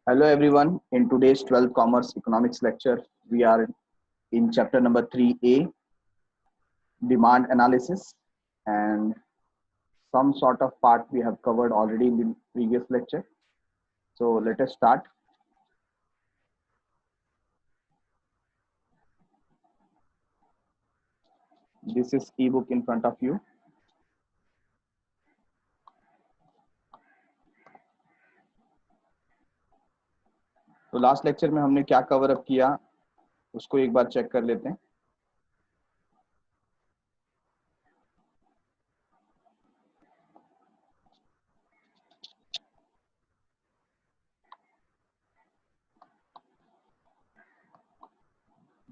Hello everyone. In today's 12th Commerce Economics lecture, we are in chapter number 3A, demand analysis, and some sort of part we have covered already in the previous lecture. So let us start. This is ebook in front of you. तो last lecture में हमने क्या cover up किया उसको एक बार check कर लेते हैं.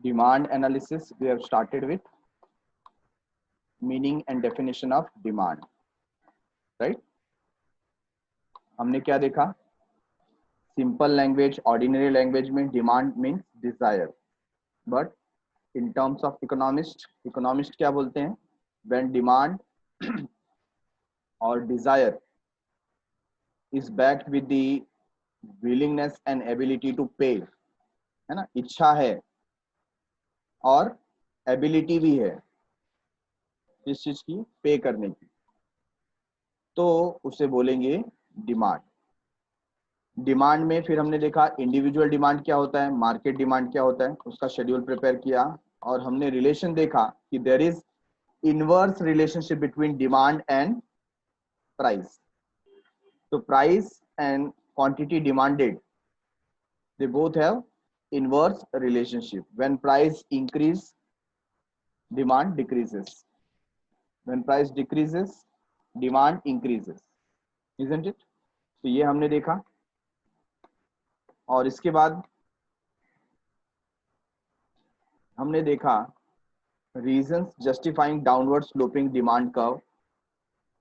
Demand analysis we have started with meaning and definition of demand, right? हमने क्या देखा? सिंपल लैंग्वेज, ऑर्डिनरी लैंग्वेज में demand means desire, but in terms of economist क्या बोलते हैं? व्हेन डिमांड और desire is backed with the willingness and ability to pay, है ना, इच्छा है और एबिलिटी भी है किस चीज की? पे करने की, तो उसे बोलेंगे डिमांड. डिमांड में फिर हमने देखा इंडिविजुअल डिमांड क्या होता है, मार्केट डिमांड क्या होता है, उसका शेड्यूल प्रिपेयर किया और हमने रिलेशन देखा कि there is inverse relationship between demand and price. तो price and quantity demanded, they both have inverse relationship. When price increase, demand decreases. When price decreases, demand increases, isn't it? तो ये हमने देखा. और इसके बाद हमने देखा reasons justifying downward sloping demand curve.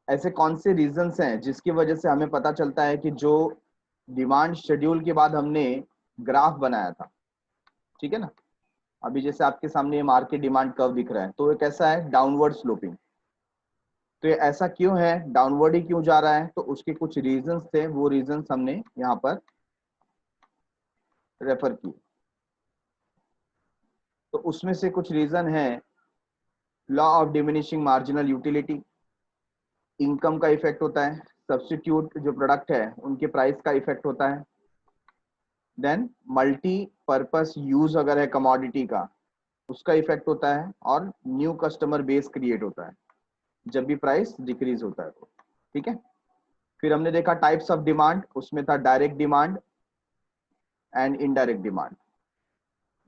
ऐसे कौन से रीजंस हैं जिसकी वजह से हमें पता चलता है कि जो डिमांड शेड्यूल के बाद हमने ग्राफ बनाया था, ठीक है ना, अभी जैसे आपके सामने मार्केट डिमांड कर्व दिख रहा है, तो ये कैसा है? Downward sloping. तो ये ऐसा क्यों है, डाउनवर्ड ही क्यों जा रहा है? तो उसके कुछ रीजंस थे, वो रीजंस हमने यहाँ पर रेफर किए. तो उसमें से कुछ रीजन है law of diminishing marginal utility, income का इफेक्ट होता है, सब्स्टिट्यूट जो प्रोडक्ट है उनके प्राइस का इफेक्ट होता है, देन मल्टी पर्पस यूज अगर है कमोडिटी का उसका इफेक्ट होता है, और न्यू कस्टमर बेस क्रिएट होता है जब भी प्राइस डिक्रीज होता है तो, ठीक है. फिर हमने देखा टाइप्स ऑफ डिमांड, उसमें था direct demand and indirect demand.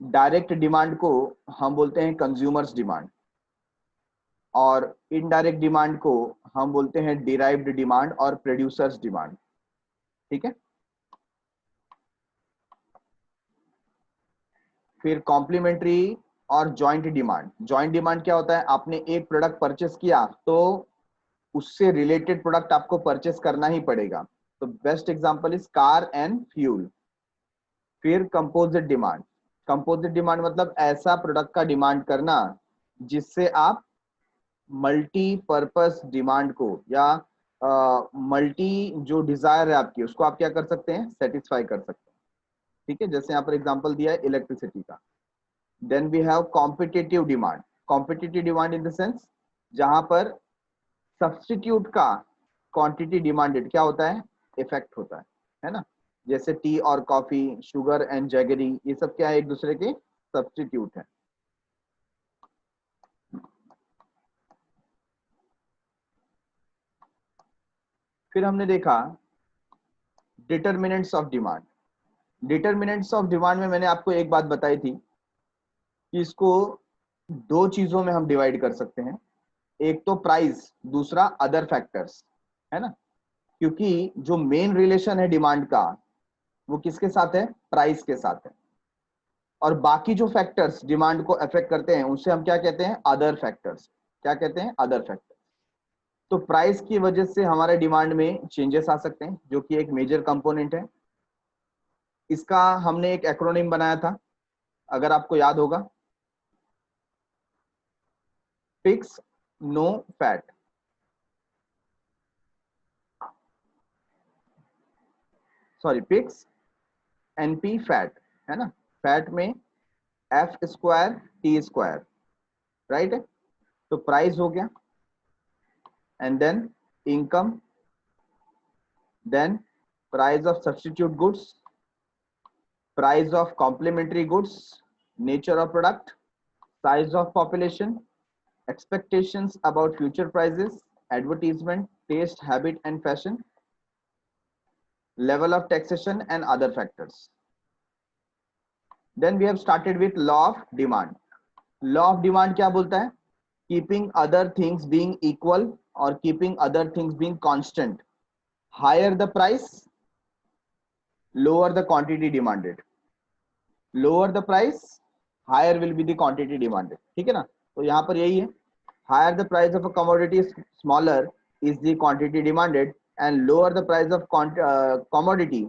Direct demand को हम बोलते हैं कंज्यूमर्स डिमांड, और इनडायरेक्ट डिमांड को हम बोलते हैं डिराइव्ड डिमांड और प्रोड्यूसर्स डिमांड, ठीक है. फिर कॉम्प्लीमेंट्री और जॉइंट डिमांड. जॉइंट डिमांड क्या होता है? आपने एक प्रोडक्ट परचेस किया तो उससे रिलेटेड प्रोडक्ट आपको परचेस करना ही पड़ेगा. तो best example is car and fuel. फिर कंपोजिट डिमांड. कंपोजिट डिमांड मतलब ऐसा प्रोडक्ट का डिमांड करना जिससे आप मल्टी पर्पस डिमांड को या मल्टी जो डिजायर है आपकी उसको आप क्या कर सकते हैं? सेटिस्फाई कर सकते हैं, ठीक है. जैसे यहाँ पर एग्जांपल दिया है इलेक्ट्रिसिटी का. Then we have competitive demand. Competitive demand in the sense जहां पर सब्स्टिट्यूट का क्वांटिटी डिमांडेड क्या होता है? इफेक्ट होता है ना. जैसे टी और कॉफी, शुगर एंड जैगरी, ये सब क्या है? एक दूसरे के सब्स्टिट्यूट है. फिर हमने देखा determinants of demand. Determinants of demand में मैंने आपको एक बात बताई थी कि इसको दो चीजों में हम डिवाइड कर सकते हैं. एक तो प्राइस, दूसरा अदर फैक्टर्स, है ना. क्योंकि जो मेन रिलेशन है डिमांड का वो किसके साथ है? प्राइस के साथ है. और बाकी जो फैक्टर्स डिमांड को अफेक्ट करते हैं उसे हम क्या कहते हैं? Other factors. क्या कहते हैं? Other factors. तो प्राइस की वजह से हमारे डिमांड में चेंजेस आ सकते हैं जो कि एक मेजर कंपोनेंट है. इसका हमने एक एक्रोनिम बनाया था, अगर आपको याद होगा, fix no fat. Sorry, fix NP fat है ना, फैट में F square T square, right है। तो प्राइस हो गया, and then income, then price of substitute goods, price of complementary goods, nature of product, size of population, expectations about future prices, advertisement, taste, habit and fashion, level of taxation and other factors. Then we have started with law of demand. Law of demand क्या बोलता है? Keeping other things being equal or keeping other things being constant, higher the price, lower the quantity demanded. Lower the price, higher will be the quantity demanded. ठीक है ना? तो यहाँ पर यही है, higher the price of a commodity, smaller is the quantity demanded, and lower the price of commodity,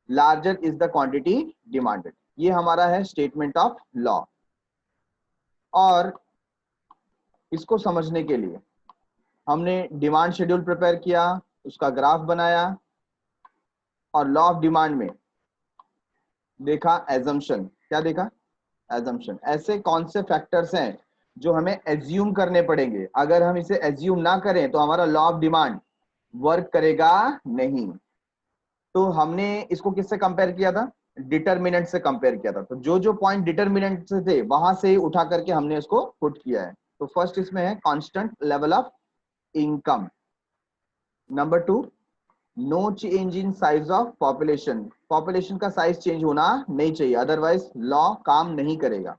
larger is the quantity demanded. ये हमारा है स्टेटमेंट ऑफ लॉ। और इसको समझने के लिए हमने डिमांड शेड्यूल प्रिपेयर किया, उसका ग्राफ बनाया, और लॉ ऑफ डिमांड में देखा एजम्पशन। क्या देखा? एजम्पशन। ऐसे कौन से फैक्टर्स हैं जो हमें एज्यूम करने पड़ेंगे, अगर हम इसे एज्यूम ना करें तो हमारा लॉ ऑफ डिमांड वर्क करेगा नहीं। तो हमने इसको किससे कंपेयर किया था? डिटरमिनेंट से कंपेयर किया था। तो जो जो पॉइंट डिटरमिनेंट से थे वहां से ही उठा करके हमने इसको पुट किया है। तो फर्स्ट इसमें है constant level of income. Number 2, no change in size of population. Population का साइज चेंज होना नहीं चाहिए, अदरवाइज लॉ काम नहीं करेगा।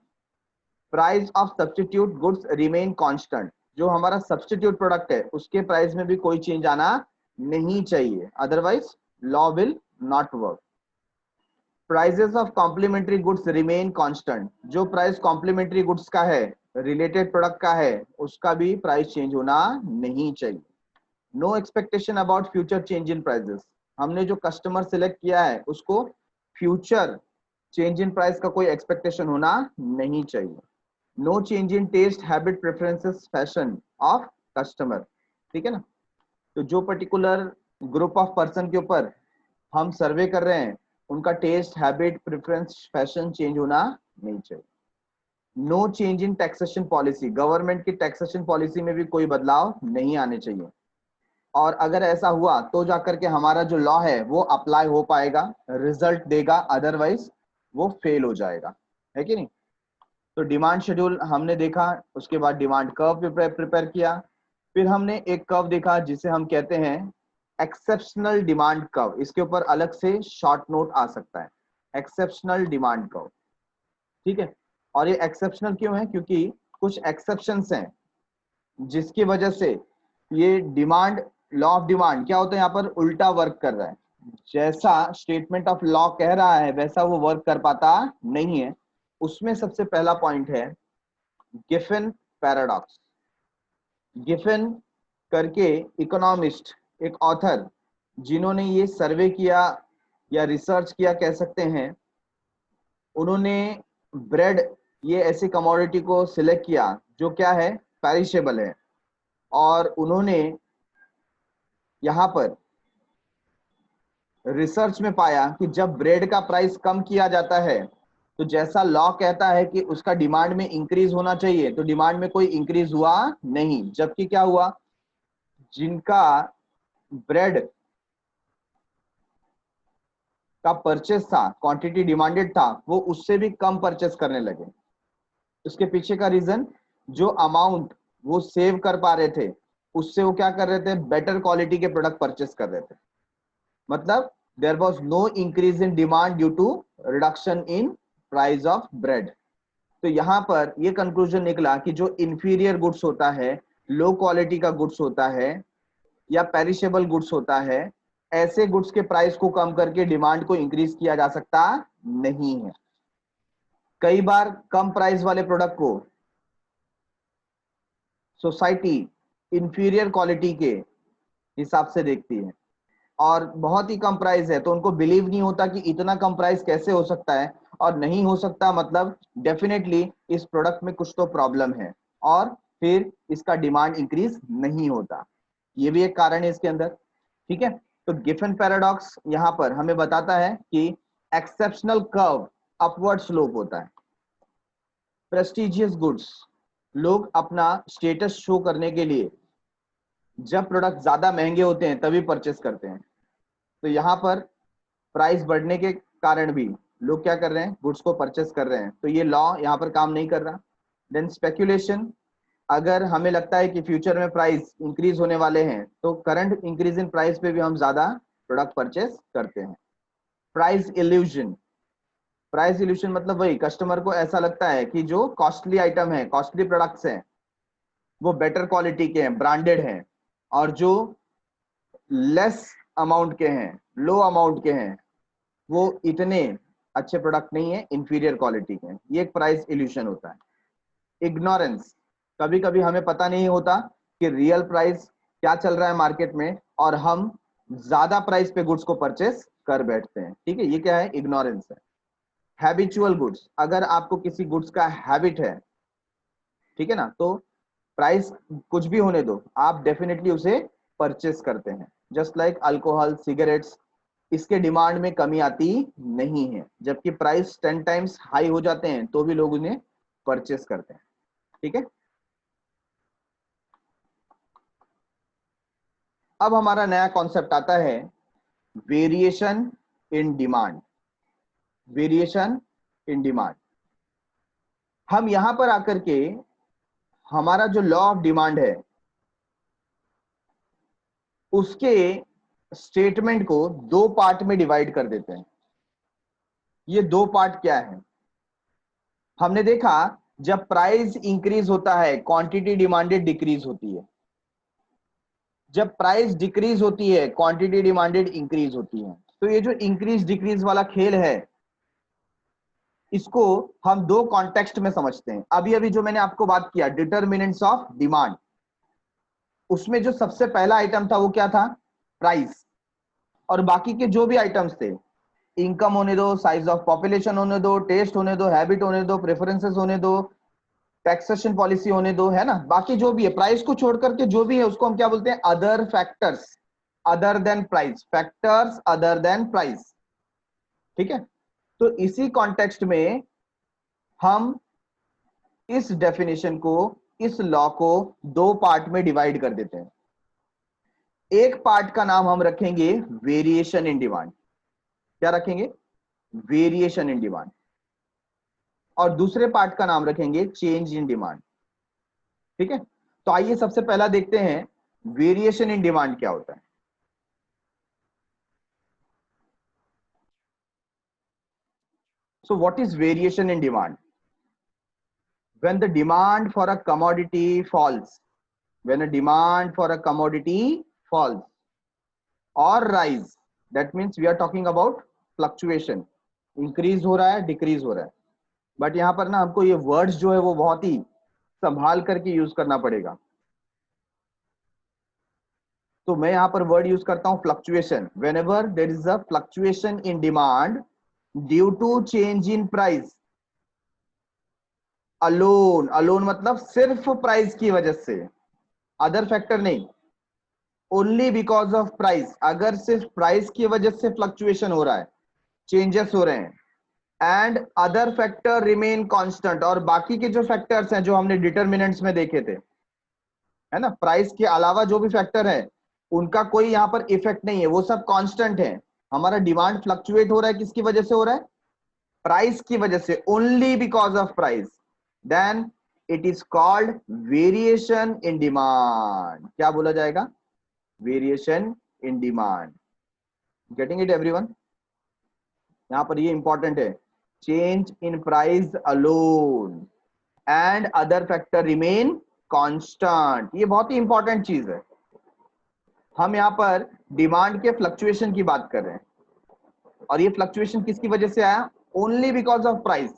Price of substitute goods remain constant. जो हमारा सब्स्टिट्यूट प्रोडक्ट है उसके प्राइस में भी कोई चेंज आना नहीं चाहिए, otherwise law will not work. Prices of complementary goods remain constant. जो प्राइस कॉम्प्लीमेंट्री गुड्स का है, रिलेटेड प्रोडक्ट का है, उसका भी प्राइस चेंज होना नहीं चाहिए। No expectation about future change in prices. हमने जो कस्टमर सिलेक्ट किया है उसको फ्यूचर चेंज इन प्राइस का कोई एक्सपेक्टेशन होना नहीं चाहिए। No change in taste, habit, preferences, fashion of customer. ठीक है ना? तो जो पर्टिकुलर ग्रुप ऑफ पर्सन के ऊपर हम सर्वे कर रहे हैं उनका taste, habit, preference, fashion change होना नहीं चाहिए। No change in taxation policy. Government की टैक्सेशन पॉलिसी में भी कोई बदलाव नहीं आने चाहिए, और अगर ऐसा हुआ तो जाकर के हमारा जो लॉ है वो अप्लाई हो पाएगा, रिजल्ट देगा, अदरवाइज वो फेल हो जाएगा, है कि नहीं? तो डिमांड शेड्यूल हमने देखा, उसके बाद डिमांड कर्व प्रिपेयर किया, फिर हमने एक कर्व देखा जिसे हम कहते हैं एक्सेप्शनल डिमांड कर्व। इसके ऊपर अलग से शॉर्ट नोट आ सकता है, एक्सेप्शनल डिमांड कर्व। ठीक है? और ये एक्सेप्शनल क्यों है? क्योंकि कुछ एक्सेप्शंस हैं जिसकी वजह से ये डिमांड, लॉ ऑफ डिमांड क्या होता है यहाँ पर, उल्टा वर्क कर रहा है। जैसा स्टेटमेंट ऑफ लॉ कह रहा है वैसा वो वर्क कर पाता नहीं है। उसमें सबसे पहला पॉइंट है गिफन पैराडॉक्स। गिफन करके इकोनॉमिस्ट, एक ऑथर जिन्होंने ये सर्वे किया या रिसर्च किया कह सकते हैं, उन्होंने ब्रेड, ये ऐसी कमोडिटी को सिलेक्ट किया जो क्या है, पेरिशेबल है, और उन्होंने यहाँ पर रिसर्च में पाया कि जब ब्रेड का प्राइस कम किया जाता है तो जैसा लॉ कहता है कि उसका डिमांड में इंक्रीज होना चाहिए, तो डिमांड में कोई इंक्रीज हुआ नहीं। जबकि क्या हुआ, जिनका ब्रेड का परचेस था, क्वांटिटी डिमांडेड था, वो उससे भी कम परचेस करने लगे। उसके पीछे का रीजन, जो अमाउंट वो सेव कर पा रहे थे उससे वो क्या कर रहे थे, बेटर क्वालिटी के प्रोडक्ट परचेस कर रहे थे। मतलब there was no increase in demand due to reduction in price of bread. तो यहां पर ये कंक्लूजन निकला कि जो इंफीरियर गुड्स होता है, लो क्वालिटी का गुड्स होता है या पेरिशेबल गुड्स होता है, ऐसे गुड्स के प्राइस को कम करके डिमांड को इंक्रीज किया जा सकता नहीं है। कई बार कम प्राइस वाले प्रोडक्ट को सोसाइटी इंफीरियर क्वालिटी के हिसाब से देखती है, और बहुत ही कम प्राइस है तो उनको बिलीव नहीं होता कि इतना कम प्राइस कैसे हो सकता है, और नहीं हो सकता मतलब डेफिनेटली इस प्रोडक्ट में कुछ तो प्रॉब्लम है, और फिर इसका डिमांड इंक्रीज नहीं होता। ये भी एक कारण है इसके अंदर। ठीक है? तो गिफन पैराडॉक्स यहाँ पर हमें बताता है कि एक्सेप्शनल कर्व, अपवर्ड स्लोप होता है। प्रेस्टिजियस गुड्स, लोग अपना स्टेटस शो करने के लिए जब प्रोडक्ट ज्यादा महंगे होते हैं तभी परचेस करते हैं। तो यहाँ पर प्राइस बढ़ने के कारण भी लोग क्या कर रहे हैं, गुड्स को परचेस कर रहे हैं, तो ये लॉ यहाँ पर काम नहीं कर रहा। देन स्पेक्यूलेशन, अगर हमें लगता है कि फ्यूचर में प्राइस इंक्रीज होने वाले हैं तो करंट इंक्रीज इन प्राइस पे भी हम ज्यादा प्रोडक्ट परचेस करते हैं। प्राइस इल्यूजन, प्राइस इल्यूजन मतलब वही, कस्टमर को ऐसा लगता है कि जो कॉस्टली आइटम है, कॉस्टली प्रोडक्ट्स हैं, वो बेटर क्वालिटी के हैं, ब्रांडेड हैं, और जो लेस अमाउंट के हैं, लो अमाउंट के हैं, वो इतने अच्छे प्रोडक्ट नहीं है, इंफीरियर क्वालिटी के हैं। ये एक प्राइस इल्यूशन होता है। इग्नोरेंस, कभी कभी हमें पता नहीं होता कि रियल प्राइस क्या चल रहा है मार्केट में, और हम ज्यादा प्राइस पे गुड्स को परचेस कर बैठते हैं। ठीक है, ये क्या है, इग्नोरेंस है। हैबिचुअल गुड्स, अगर आपको किसी गुड्स का हैबिट है, ठीक है ना, तो प्राइस कुछ भी होने दो, आप डेफिनेटली उसे परचेस करते हैं। जस्ट लाइक अल्कोहल, सिगरेट्स, इसके डिमांड में कमी आती नहीं है, जबकि प्राइस 10 टाइम्स हाई हो जाते हैं तो भी लोग उन्हें परचेस करते हैं। ठीक है, अब हमारा नया कॉन्सेप्ट आता है variation in demand. Variation in demand, हम यहां पर आकर के हमारा जो लॉ ऑफ डिमांड है उसके स्टेटमेंट को दो पार्ट में डिवाइड कर देते हैं। ये दो पार्ट क्या है, हमने देखा जब प्राइस इंक्रीज होता है क्वांटिटी डिमांडेड डिक्रीज होती है, जब प्राइस डिक्रीज होती है क्वांटिटी डिमांडेड इंक्रीज होती है। तो ये जो इंक्रीज डिक्रीज वाला खेल है, इसको हम दो कॉन्टेक्स्ट में समझते हैं। अभी अभी जो मैंने आपको बात किया डिटरमिनेंट्स ऑफ डिमांड, उसमें जो सबसे पहला आइटम था वो क्या था, प्राइस, और बाकी के जो भी आइटम्स थे, इनकम होने दो, साइज ऑफ पॉपुलेशन होने दो, टेस्ट होने दो, हैबिट होने दो, प्रेफरेंसेस होने दो, टैक्सेशन पॉलिसी होने दो, है ना, बाकी जो भी है, प्राइस को छोड़ करके जो भी है उसको हम क्या बोलते हैं, other factors, other than price, factors other than price. ठीक है, तो इसी कॉन्टेक्स्ट में हम इस डेफिनेशन को, इस लॉ को दो पार्ट में डिवाइड कर देते हैं। एक पार्ट का नाम हम रखेंगे वेरिएशन इन डिमांड। क्या रखेंगे, वेरिएशन इन डिमांड। और दूसरे पार्ट का नाम रखेंगे चेंज इन डिमांड। ठीक है, तो आइए सबसे पहला देखते हैं वेरिएशन इन डिमांड क्या होता है। So what is variation in demand? When the demand for a commodity falls, when a demand for a commodity falls or rise, that means we are talking about fluctuation, increase हो रहा है, decrease हो रहा है। But यहां पर ना हमको ये वर्ड्स जो है वो बहुत ही संभाल करके यूज करना पड़ेगा। तो मैं यहां पर वर्ड यूज करता हूं fluctuation. Whenever there is a fluctuation in demand due to change in price alone, alone मतलब सिर्फ प्राइस की वजह से, अदर फैक्टर नहीं, ओनली बिकॉज ऑफ प्राइस। अगर सिर्फ प्राइस की वजह से फ्लक्चुएशन हो रहा है, चेंजेस हो रहे हैं, and other factor remain constant, और बाकी के जो फैक्टर्स हैं जो हमने डिटरमिनेंट्स में देखे थे, है ना, प्राइस के अलावा जो भी फैक्टर है उनका कोई यहाँ पर इफेक्ट नहीं है, वो सब कांस्टेंट है। हमारा डिमांड फ्लक्चुएट हो रहा है, किसकी वजह से हो रहा है, प्राइस की वजह से, only because of price, then it is called variation in demand. क्या बोला जाएगा, variation in demand. Getting it everyone, यहां पर ये इंपॉर्टेंट है, change in price alone and other factor remain constant, ये बहुत ही इंपॉर्टेंट चीज है। हम यहाँ पर डिमांड के फ्लक्चुएशन की बात कर रहे हैं, और ये फ्लक्चुएशन किसकी वजह से आया, only because of price,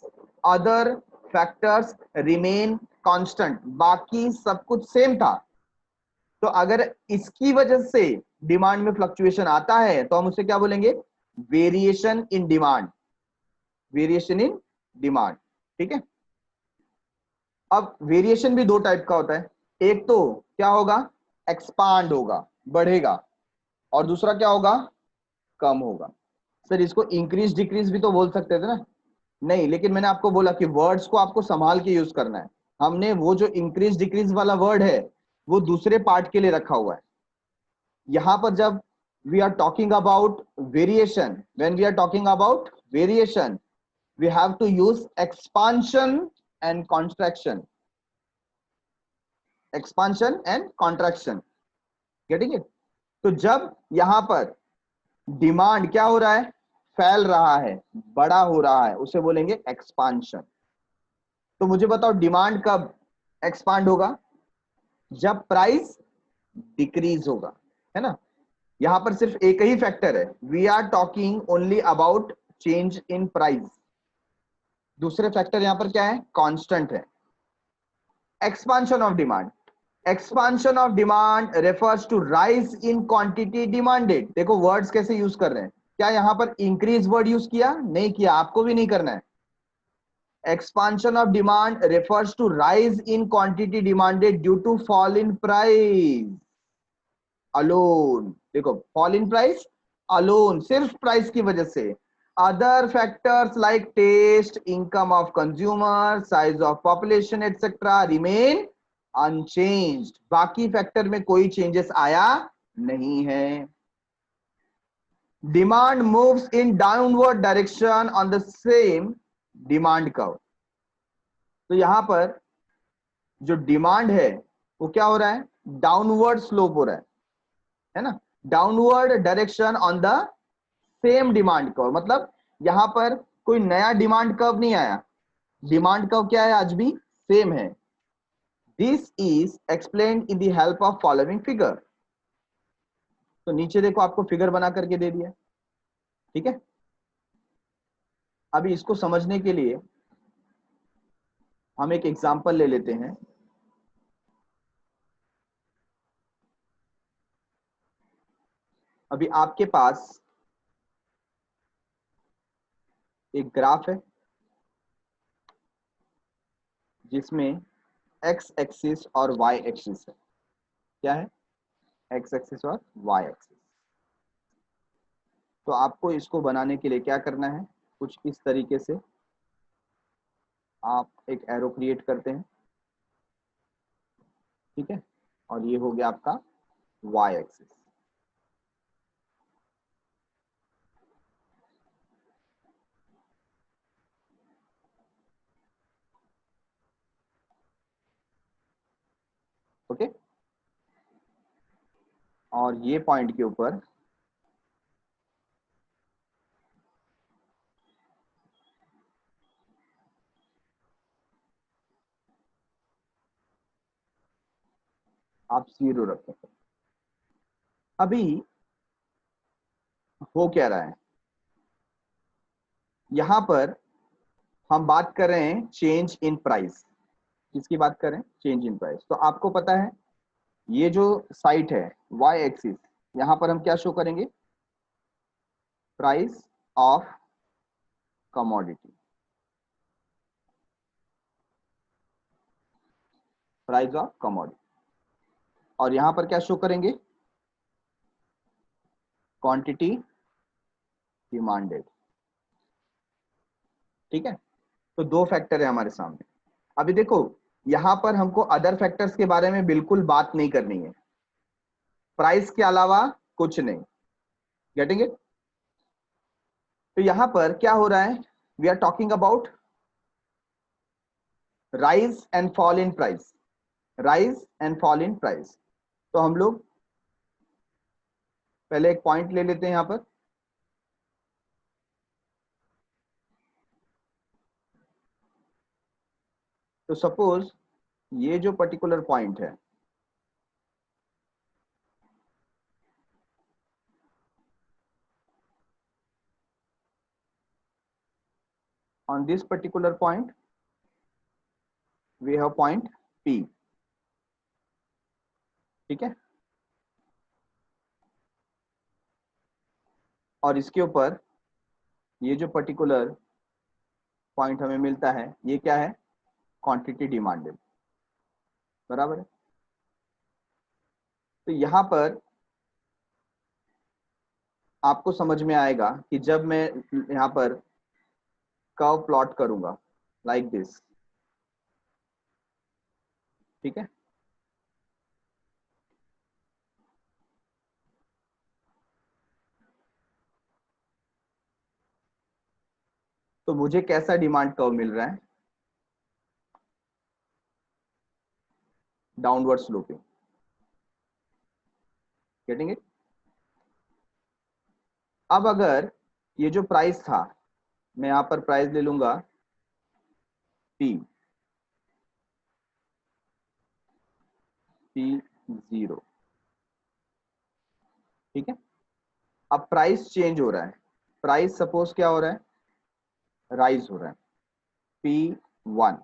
other factors remain constant, बाकी सब कुछ सेम था। तो अगर इसकी वजह से डिमांड में फ्लक्चुएशन आता है तो हम उसे क्या बोलेंगे, variation in demand, variation in demand. ठीक है, अब वेरिएशन भी दो टाइप का होता है, एक तो क्या होगा, एक्सपांड होगा, बढ़ेगा, और दूसरा क्या होगा, कम होगा। सर इसको इंक्रीज डिक्रीज भी तो बोल सकते थे ना। नहीं, लेकिन मैंने आपको बोला कि वर्ड्स को आपको संभाल के यूज करना है। हमने वो जो इंक्रीज डिक्रीज वाला वर्ड है वो दूसरे पार्ट के लिए रखा हुआ है। यहां पर जब we are talking about variation, when we are talking about variation, we have to use expansion and contraction, expansion and contraction, getting it? तो जब यहां पर डिमांड क्या हो रहा है, फैल रहा है, बड़ा हो रहा है, उसे बोलेंगे एक्सपांशन। तो मुझे बताओ डिमांड कब एक्सपांड होगा, जब प्राइस डिक्रीज होगा, है ना। यहां पर सिर्फ एक ही फैक्टर है, we are talking only about change in price. दूसरे फैक्टर यहां पर क्या है, कांस्टेंट है। Expansion of demand, expansion of demand refers to rise in quantity demanded. देखो वर्ड्स कैसे यूज कर रहे हैं, क्या यहां पर इंक्रीज वर्ड यूज किया, नहीं किया, आपको भी नहीं करना है। Expansion of demand refers to rise in quantity demanded due to fall in price alone. देखो फॉल इन प्राइस अलोन, सिर्फ प्राइस की वजह से। Other factors like taste, income of consumer, size of population etcetera remain unchanged. बाकी factor में कोई changes आया नहीं है। Demand moves in downward direction on the same demand curve. तो यहां पर जो डिमांड है वो क्या हो रहा है, डाउनवर्ड स्लोप हो रहा है ना, downward direction on the same demand curve. मतलब यहां पर कोई नया डिमांड कर्व नहीं आया, डिमांड कर्व क्या है, आज भी सेम है। This is explained in the help of following figure. तो नीचे देखो आपको फिगर बना करके दे दिया, ठीक है। अभी इसको समझने के लिए हम एक एग्जांपल ले लेते हैं। अभी आपके पास एक ग्राफ है जिसमें एक्स एक्सिस और वाई एक्सिस है। क्या है, एक्स एक्सिस और वाई एक्सिस। तो आपको इसको बनाने के लिए क्या करना है, कुछ इस तरीके से आप एक एरो क्रिएट करते हैं, ठीक है। और ये हो गया आपका वाई एक्सिस। ओके, और ये पॉइंट के ऊपर आप 0 रखें। अभी हो क्या रहा है, यहां पर हम बात कर रहे हैं चेंज इन प्राइस। किसकी बात करें, चेंज इन प्राइस। तो आपको पता है ये जो साइट है वाई एक्सिस, यहां पर हम क्या शो करेंगे, price of commodity, price of commodity. और यहां पर क्या शो करेंगे, क्वांटिटी डिमांडेड, ठीक है। तो दो फैक्टर है हमारे सामने। अभी देखो यहां पर हमको अदर फैक्टर्स के बारे में बिल्कुल बात नहीं करनी है, प्राइस के अलावा कुछ नहीं, गेटिंग इट। तो यहां पर क्या हो रहा है, we are talking about rise and fall in price, rise and fall in price. तो हम लोग पहले एक पॉइंट ले लेते हैं यहां पर। तो सपोज ये जो पर्टिकुलर पॉइंट है, on this particular point we have point P, ठीक है। और इसके ऊपर ये जो पर्टिकुलर पॉइंट हमें मिलता है ये क्या है, क्वांटिटी डिमांडेड, बराबर है। तो यहां पर आपको समझ में आएगा कि जब मैं यहाँ पर कर्व प्लॉट करूंगा लाइक दिस, ठीक है। तो मुझे कैसा डिमांड कर्व मिल रहा है? Downward sloping. Getting it? अब अगर ये जो प्राइस था, मैं यहां पर प्राइस ले लूंगा पी, P0, ठीक है। अब प्राइस चेंज हो रहा है, प्राइस सपोज क्या हो रहा है, राइज हो रहा है, P1।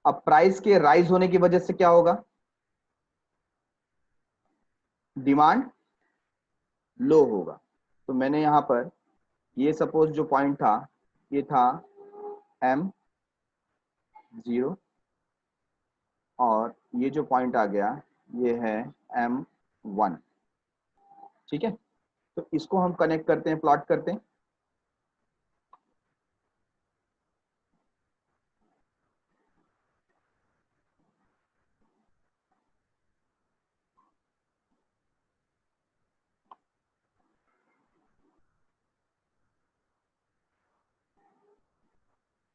अब प्राइस के राइज होने की वजह से क्या होगा, डिमांड लो होगा। तो मैंने यहां पर ये सपोज जो पॉइंट था, ये था M0, और ये जो पॉइंट आ गया ये है M1, ठीक है। तो इसको हम कनेक्ट करते हैं, प्लॉट करते हैं।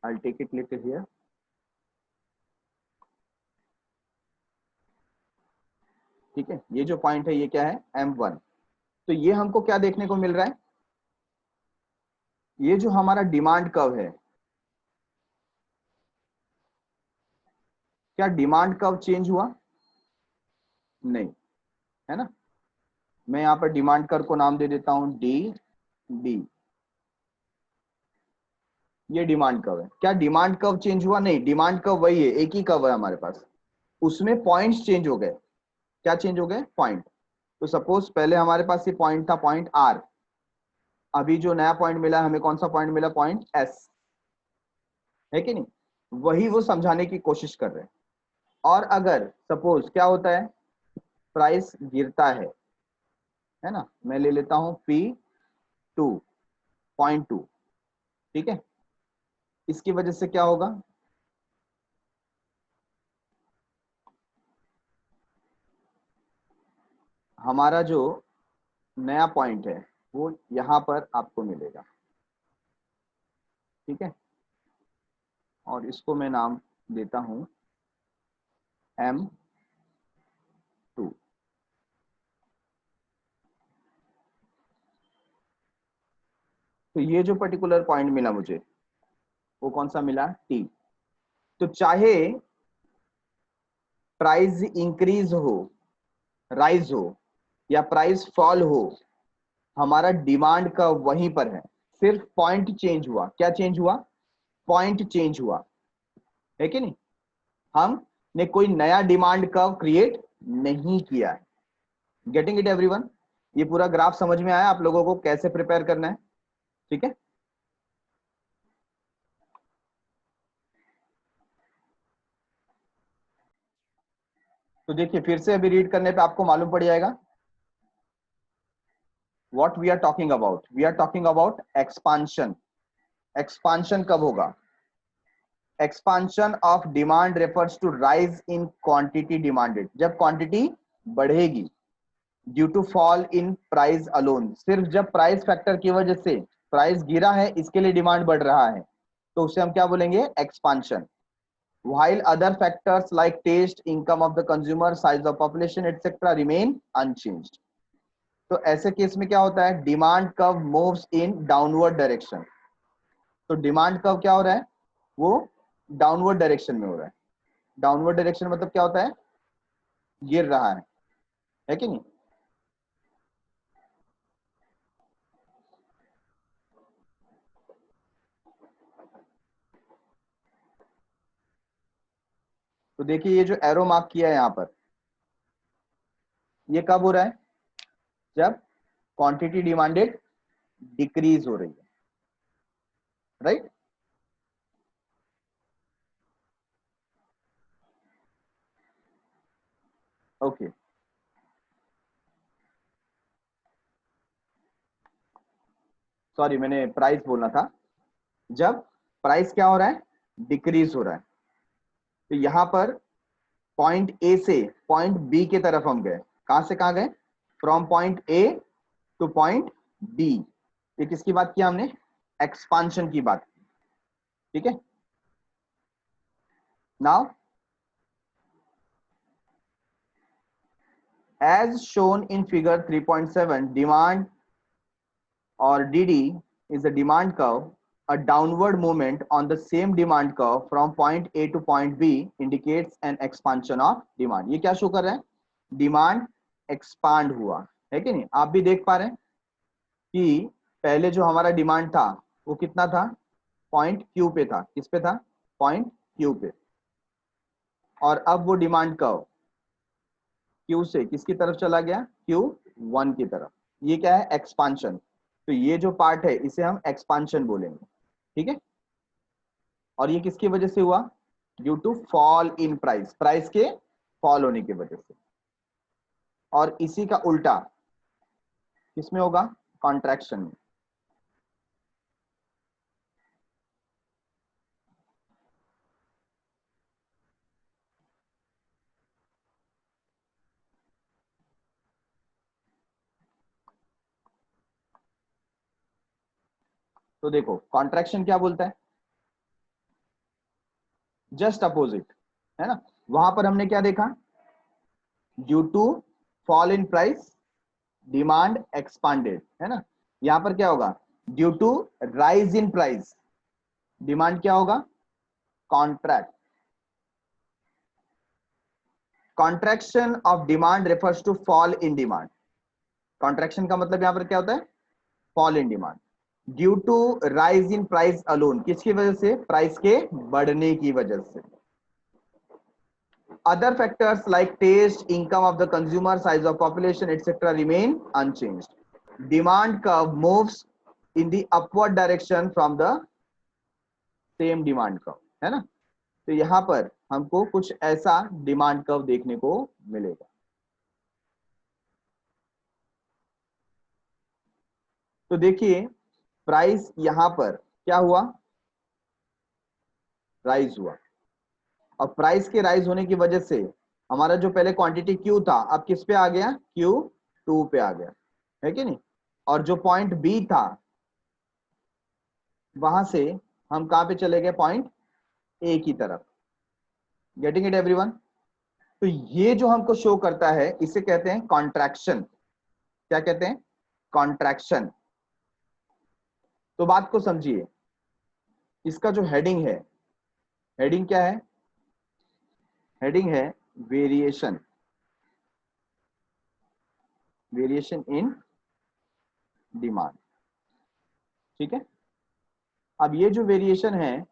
I'll take it later here। ठीक है, ये जो पॉइंट है ये क्या है, M1। तो ये हमको क्या देखने को मिल रहा है, ये जो हमारा डिमांड कर्व है, क्या डिमांड कर्व चेंज हुआ? नहीं, है ना। मैं यहां पर डिमांड कर्व को नाम दे देता हूं डी डी। ये डिमांड कर्व है। क्या डिमांड कर्व चेंज हुआ? नहीं, डिमांड कर्व वही है, एक ही कर्व है हमारे पास, उसमें पॉइंट्स चेंज हो गए। क्या चेंज हो गए? पॉइंट। तो सपोज पहले हमारे पास ये पॉइंट था, पॉइंट आर। अभी जो नया पॉइंट मिला हमें, कौन सा पॉइंट मिला, पॉइंट एस, है कि नहीं। वही वो समझाने की कोशिश कर रहे हैं। और अगर सपोज क्या होता है, प्राइस गिरता है ना, मैं ले लेता हूं P2, .2, ठीक है। इसकी वजह से क्या होगा, हमारा जो नया पॉइंट है वो यहां पर आपको मिलेगा, ठीक है। और इसको मैं नाम देता हूं M2। तो ये जो पर्टिकुलर पॉइंट मिला मुझे, वो कौन सा मिला, T। तो चाहे प्राइस इंक्रीज हो, राइज हो, या प्राइस फॉल हो, हमारा डिमांड का वहीं पर है। सिर्फ पॉइंट चेंज हुआ। क्या चेंज हुआ? पॉइंट चेंज हुआ, है कि नहीं। हमने कोई नया डिमांड कर्व क्रिएट नहीं किया है। Getting it everyone? ये पूरा ग्राफ समझ में आया आप लोगों को कैसे प्रिपेयर करना है, ठीक है। तो देखिए फिर से अभी रीड करने पे आपको मालूम पड़ जाएगा what we are talking about. We are talking about expansion. Expansion कब होगा? Expansion of demand refers to rise in quantity demanded, जब क्वांटिटी बढ़ेगी, due to fall in price alone, सिर्फ जब प्राइस फैक्टर की वजह से प्राइस गिरा है इसके लिए डिमांड बढ़ रहा है, तो उसे हम क्या बोलेंगे, expansion. while other factors like taste, income of the consumer, size of population etc remain unchanged। तो ऐसे केस में क्या होता है, demand curve moves in downward direction. तो डिमांड कर्व क्या हो रहा है, वो डाउनवर्ड डायरेक्शन में हो रहा है। डाउनवर्ड डायरेक्शन मतलब क्या होता है, गिर रहा है कि नहीं। तो देखिए ये जो एरो मार्क किया है यहां पर, ये कब हो रहा है, जब क्वांटिटी डिमांडेड डिक्रीज हो रही है, राइट। ओके, सॉरी मैंने प्राइस बोलना था, जब प्राइस क्या हो रहा है, डिक्रीज हो रहा है। तो यहां पर पॉइंट ए से पॉइंट बी की तरफ हम गए। कहां से कहां गए, from point A to point B. ये किसकी बात की हमने, एक्सपांशन की बात की, ठीक है। Now as shown in figure 3.7, demand or DD is a demand curve. A downward movement on the same demand curve from point A to point B indicates an expansion of demand. ये क्या show कर रहा है, demand expand हुआ है कि नहीं। आप भी देख पा रहे हैं कि पहले जो हमारा डिमांड था वो कितना था, पॉइंट क्यू पे था। किस पे था, पॉइंट क्यू पे। और अब वो डिमांड कर्व क्यू से किसकी तरफ चला गया, Q1 की तरफ। ये क्या है, एक्सपांशन। तो ये जो पार्ट है इसे हम एक्सपांशन बोलेंगे, ठीक है। और ये किसकी वजह से हुआ, due to fall in price, price के फॉल होने की वजह से। और इसी का उल्टा किसमें होगा, कॉन्ट्रैक्शन में। तो देखो कॉन्ट्रैक्शन क्या बोलता है, जस्ट अपोजिट, है ना। वहां पर हमने क्या देखा, due to fall in price demand expanded, है ना। यहां पर क्या होगा, due to rise in price demand क्या होगा, contract. Contraction of demand refers to fall in demand. Contraction का मतलब यहां पर क्या होता है, fall in demand due to rise in price alone. किसकी वजह से, प्राइस के बढ़ने की वजह से। Other factors like taste, income of the consumer, size of population, etc. remain unchanged. Demand curve moves in the upward direction from the same demand curve, है ना। तो यहां पर हमको कुछ ऐसा डिमांड कर्व देखने को मिलेगा। तो देखिए प्राइस यहां पर क्या हुआ, राइज हुआ। और प्राइस के राइज होने की वजह से हमारा जो पहले क्वांटिटी क्यू था अब किस पे आ गया, Q2 पे आ गया, है कि नहीं। और जो पॉइंट बी था वहां से हम कहां पे चले गए, पॉइंट ए की तरफ। Getting it everyone. तो ये जो हमको शो करता है इसे कहते हैं कॉन्ट्रैक्शन। क्या कहते हैं, कॉन्ट्रैक्शन। तो बात को समझिए, इसका जो हेडिंग है, हेडिंग क्या है, हेडिंग है वेरिएशन, वेरिएशन इन डिमांड, ठीक है। अब ये जो वेरिएशन है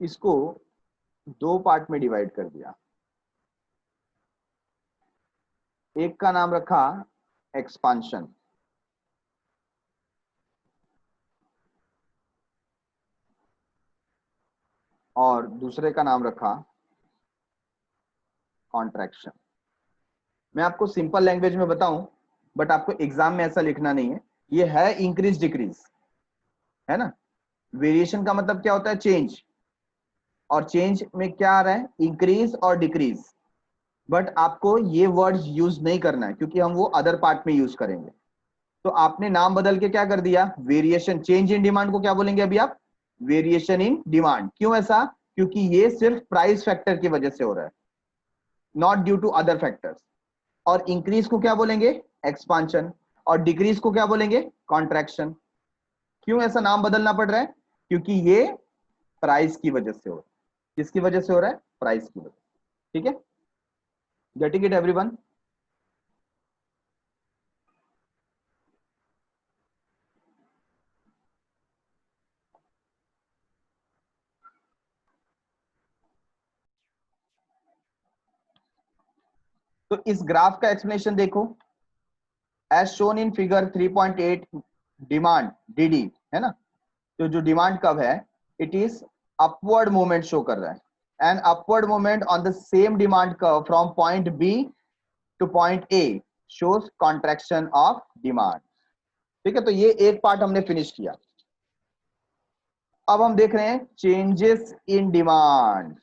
इसको दो पार्ट में डिवाइड कर दिया। एक का नाम रखा एक्सपांशन, और दूसरे का नाम रखा कॉन्ट्रैक्शन। मैं आपको सिंपल लैंग्वेज में बताऊं, बट आपको एग्जाम में ऐसा लिखना नहीं है। ये है इंक्रीज डिक्रीज, है ना। वेरिएशन का मतलब क्या होता है, चेंज। और चेंज में क्या आ रहा है, इंक्रीज और डिक्रीज। बट आपको ये वर्ड यूज नहीं करना है क्योंकि हम वो अदर पार्ट में यूज करेंगे। तो आपने नाम बदल के क्या कर दिया, वेरिएशन। चेंज इन डिमांड को क्या बोलेंगे अभी आप, वेरिएशन इन डिमांड। क्यों ऐसा, क्योंकि ये सिर्फ प्राइस फैक्टर की वजह से हो रहा है, not due to other factors. और इंक्रीज को क्या बोलेंगे, एक्सपांशन। और डिक्रीज को क्या बोलेंगे, कॉन्ट्रैक्शन। क्यों ऐसा नाम बदलना पड़ रहा है, क्योंकि ये प्राइस की वजह से हो रहा है। किसकी वजह से हो रहा है, प्राइस की वजह, ठीक है। Getting it everyone. तो इस ग्राफ का एक्सप्लेनेशन देखो, as shown in figure 3.8 demand DD, है ना। तो जो डिमांड कब है, it is upward movement show कर रहा है। An upward movement on the same demand curve from point B to point A shows contraction of demand. ठीक है, तो ये एक पार्ट हमने फिनिश किया। अब हम देख रहे हैं चेंजेस इन डिमांड।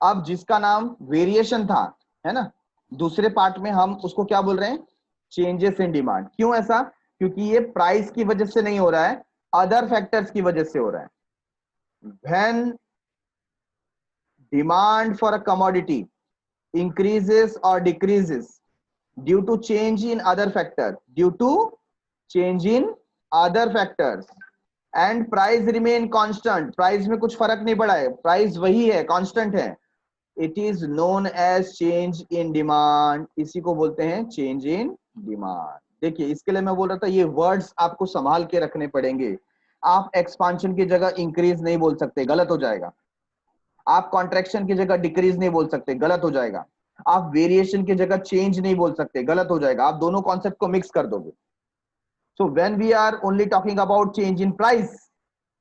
अब जिसका नाम वेरिएशन था, है ना, दूसरे पार्ट में हम उसको क्या बोल रहे हैं, चेंजेस इन डिमांड। क्यों ऐसा? क्योंकि ये प्राइस की वजह से नहीं हो रहा है, अदर फैक्टर्स की वजह से हो रहा है। When demand for a commodity increases or decreases due to change in other factor, due to change in other factors, and price remain constant, price में कुछ फर्क नहीं पड़ा है, प्राइस वही है, कांस्टेंट है, it is known as change in demand. इसी को बोलते हैं चेंज इन डिमांड। देखिए, इसके लिए मैं बोल रहा था ये वर्ड्स आपको संभाल के रखने पड़ेंगे। आप एक्सपांशन की जगह इंक्रीज नहीं बोल सकते, गलत हो जाएगा। आप कॉन्ट्रैक्शन की जगह डिक्रीज नहीं बोल सकते, गलत हो जाएगा। आप वेरिएशन की जगह चेंज नहीं बोल सकते, गलत हो जाएगा। आप दोनों कॉन्सेप्ट को मिक्स कर दोगे। So when we are only talking about change in price,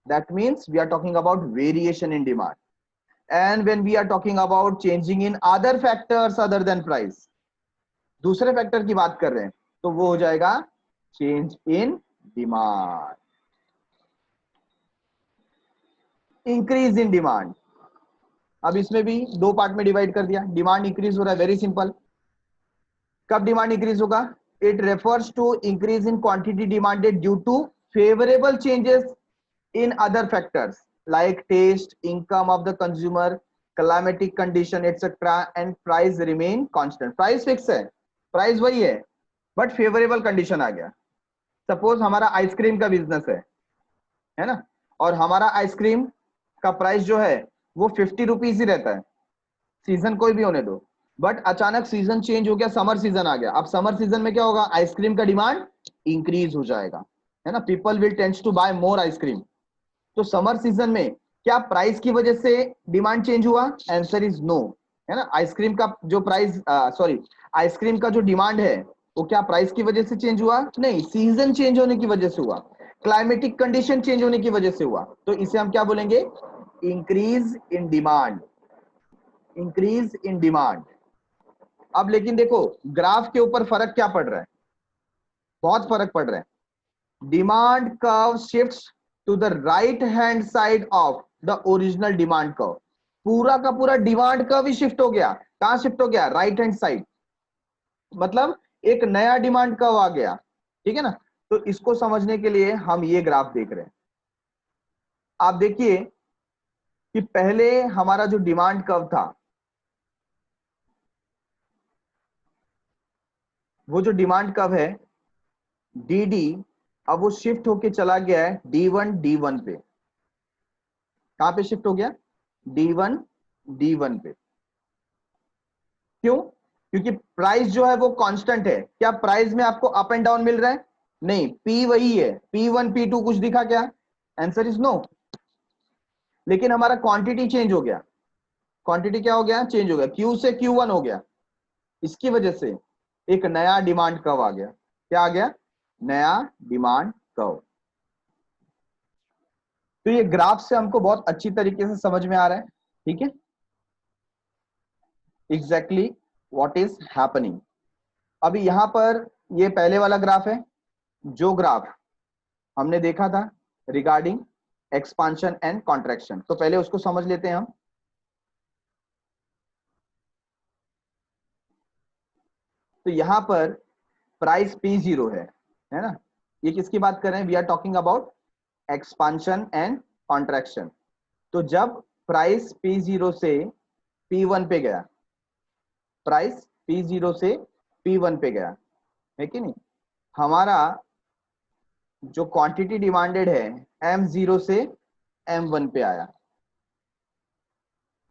that means we are talking about variation in demand. And when we are talking about changing in other factors other than price, दूसरे factor की बात कर रहे हैं, तो वो हो जाएगा change in demand. Increase in demand, अब इसमें भी दो पार्ट में डिवाइड कर दिया। डिमांड इंक्रीज हो रहा है, वेरी सिंपल। कब डिमांड इंक्रीज होगा? It refers to increase in quantity demanded due to favourable changes in other factors like taste, income of the consumer, climatic condition etcetera, and price remain constant. Price fix है, price वही है, but favourable condition आ गया। Suppose हमारा ice cream का business है ना, और हमारा आइसक्रीम का प्राइस जो है वो 50 रुपीज ही रहता है, सीजन कोई भी होने दो। बट अचानक सीजन चेंज हो गया, समर सीजन आ गया। अब समर सीजन में क्या होगा? आइसक्रीम का डिमांड इंक्रीज हो जाएगा, है ना, people will tends to buy more ice cream. तो समर सीजन में क्या प्राइस की वजह से डिमांड चेंज हुआ? आंसर इज नो, है ना। आइसक्रीम का जो प्राइस, सॉरी, आइसक्रीम का जो डिमांड है वो क्या प्राइस की वजह से चेंज हुआ? नहीं, सीजन चेंज होने की वजह से हुआ, क्लाइमेटिक कंडीशन चेंज होने की वजह से हुआ। तो इसे हम क्या बोलेंगे? Increase in demand, increase in demand. अब लेकिन देखो, ग्राफ के ऊपर फर्क क्या पड़ रहा है? बहुत फर्क पड़ रहा है। Demand curve shifts to the right hand side of the original demand curve. पूरा का पूरा डिमांड कर्व ही शिफ्ट हो गया। कहां शिफ्ट हो गया? राइट हैंड साइड, मतलब एक नया डिमांड कर्व आ गया। ठीक है ना। तो इसको समझने के लिए हम ये ग्राफ देख रहे हैं। आप देखिए कि पहले हमारा जो डिमांड कर्व था, वो जो डिमांड कर्व है डी डी, अब वो शिफ्ट होके चला गया है D1 पे। कहां पे शिफ्ट हो गया? D1 पे। क्यों? क्योंकि प्राइस जो है वो कांस्टेंट है। क्या प्राइस में आपको अप एंड डाउन मिल रहा है? नहीं, P वही है, P1 P2 कुछ दिखा क्या? Answer is no. लेकिन हमारा क्वांटिटी चेंज हो गया। क्वांटिटी क्या हो गया? चेंज हो गया, Q से Q1 हो गया। इसकी वजह से एक नया डिमांड कर्व आ गया। क्या आ गया? नया डिमांड कर्व। तो ये ग्राफ से हमको बहुत अच्छी तरीके से समझ में आ रहा है। ठीक है, एग्जैक्टली व्हाट इज हैपनिंग। अभी यहां पर ये पहले वाला ग्राफ है, जो ग्राफ हमने देखा था रिगार्डिंग एक्सपांशन एंड कॉन्ट्रैक्शन। तो पहले उसको समझ लेते हैं हम। तो यहां पर प्राइस P0 है ना। ये किसकी बात कर रहे हैं? We are talking about expansion and contraction. तो जब प्राइस P0 से P1 पे गया, प्राइस P0 से P1 पे गया, है कि नहीं, हमारा जो क्वांटिटी डिमांडेड है M0 से M1 पे आया।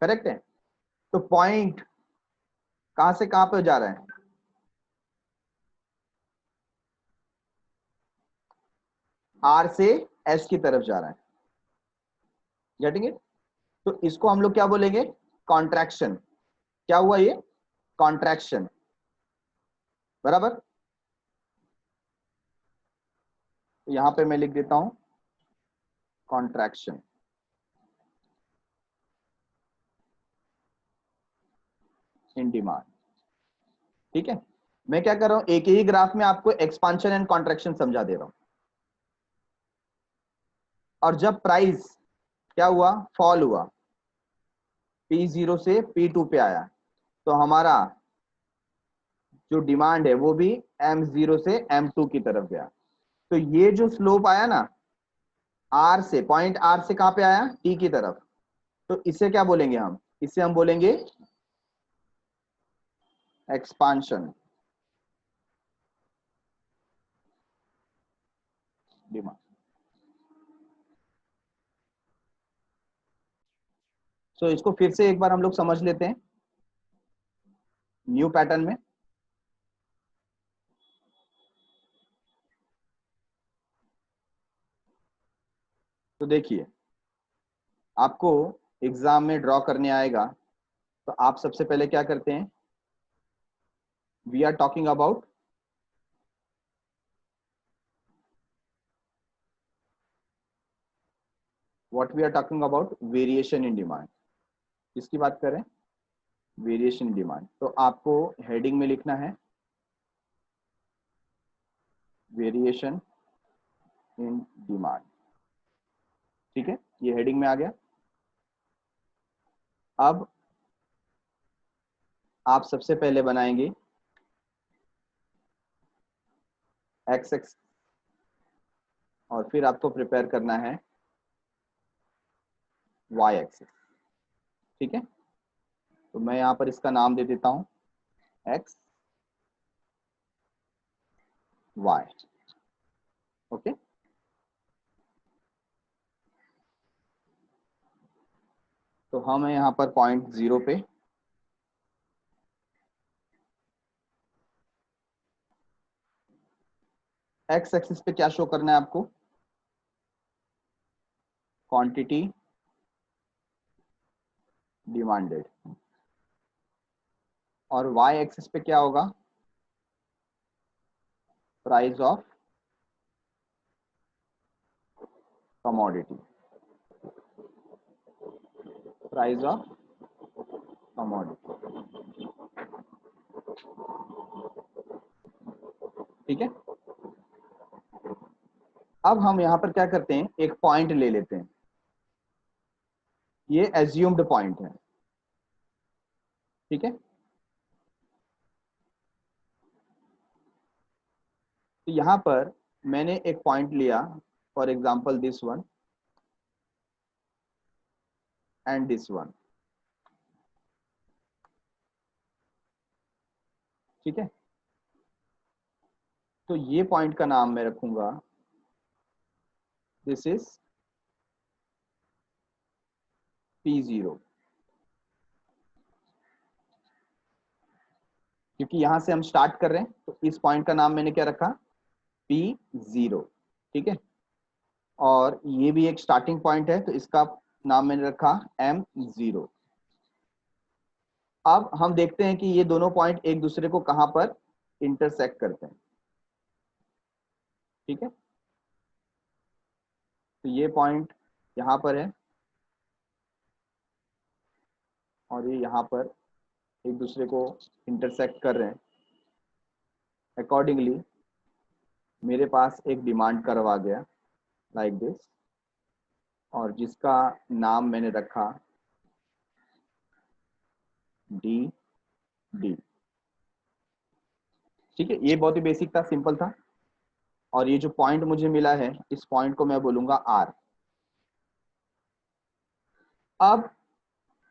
करेक्ट है। तो पॉइंट कहां से कहां पे जा रहा है? R से S की तरफ जा रहा है। Getting it? तो इसको हम लोग क्या बोलेंगे? कॉन्ट्रैक्शन। क्या हुआ ये? कॉन्ट्रैक्शन, बराबर। तो यहां पे मैं लिख देता हूं कॉन्ट्रैक्शन इन डिमांड। ठीक है, मैं क्या कर रहा हूं, एक ही ग्राफ में आपको एक्सपांशन एंड कॉन्ट्रैक्शन समझा दे रहा हूं। और जब प्राइस क्या हुआ, फॉल हुआ, P0 से P2 पे आया, तो हमारा जो डिमांड है वो भी M0 से M2 की तरफ गया। तो ये जो स्लोप आया ना, R से, पॉइंट R से कहां पे आया, T की तरफ, तो इसे क्या बोलेंगे हम, इसे हम बोलेंगे एक्सपांशन डिमांड। सो इसको फिर से एक बार हम लोग समझ लेते हैं न्यू पैटर्न में। तो देखिए, आपको एग्जाम में ड्रॉ करने आएगा, तो आप सबसे पहले क्या करते हैं, we are talking about what we are talking about, variation in demand. किसकी बात करें, वेरिएशन इन डिमांड। तो आपको हेडिंग में लिखना है वेरिएशन इन डिमांड। ठीक है, ये हेडिंग में आ गया। अब आप सबसे पहले बनाएंगे एक्स एक्स, और फिर आपको प्रिपेयर करना है वाई एक्सिस। ठीक है, तो मैं यहां पर इसका नाम दे देता हूं एक्स वाई। ओके, तो हम है यहां पर पॉइंट 0 पे, एक्स एक्सिस पे क्या शो करना है आपको, क्वांटिटी डिमांडेड, और वाई एक्सिस पे क्या होगा, price of commodity, price of commodity. ठीक है, अब हम यहां पर क्या करते हैं, एक पॉइंट ले लेते हैं, ये एज्यूम्ड पॉइंट है। ठीक है, तो यहां पर मैंने एक पॉइंट लिया, for example this one and this one. ठीक है, तो ये पॉइंट का नाम मैं रखूंगा, दिस इज P0, क्योंकि यहां से हम स्टार्ट कर रहे हैं, तो इस पॉइंट का नाम मैंने क्या रखा, P0। ठीक है, और ये भी एक स्टार्टिंग पॉइंट है, तो इसका नाम मैंने रखा M0। अब हम देखते हैं कि ये दोनों पॉइंट एक दूसरे को कहां पर इंटरसेक्ट करते हैं। ठीक है, तो ये पॉइंट यहां पर है, और ये यहां पर एक दूसरे को इंटरसेक्ट कर रहे हैं। अकॉर्डिंगली मेरे पास एक डिमांड कर्व आ गया लाइक दिस, और जिसका नाम मैंने रखा डी डी। ठीक है, ये बहुत ही बेसिक था, सिंपल था। और ये जो पॉइंट मुझे मिला है, इस पॉइंट को मैं बोलूंगा आर। अब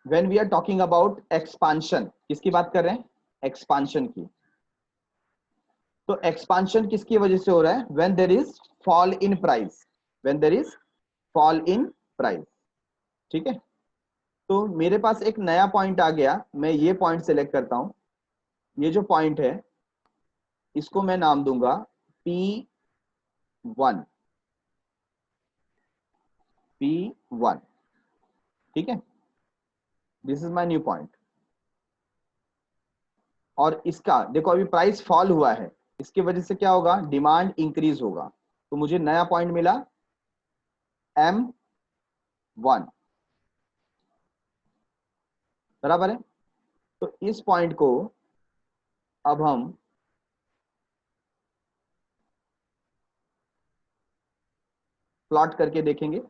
when we are talking about expansion, किसकी बात कर रहे हैं, एक्सपांशन की। तो एक्सपांशन किसकी वजह से हो रहा है, when there is fall in price, when there is fall in price. ठीक है, तो मेरे पास एक नया पॉइंट आ गया, मैं ये पॉइंट सेलेक्ट करता हूं। ये जो पॉइंट है, इसको मैं नाम दूंगा P1, P1। ठीक है, this is my new point. और इसका देखो, अभी प्राइस फॉल हुआ है, इसकी वजह से क्या होगा, डिमांड इंक्रीज होगा, तो मुझे नया पॉइंट मिला M1। बराबर है, तो इस पॉइंट को अब हम प्लॉट करके देखेंगे।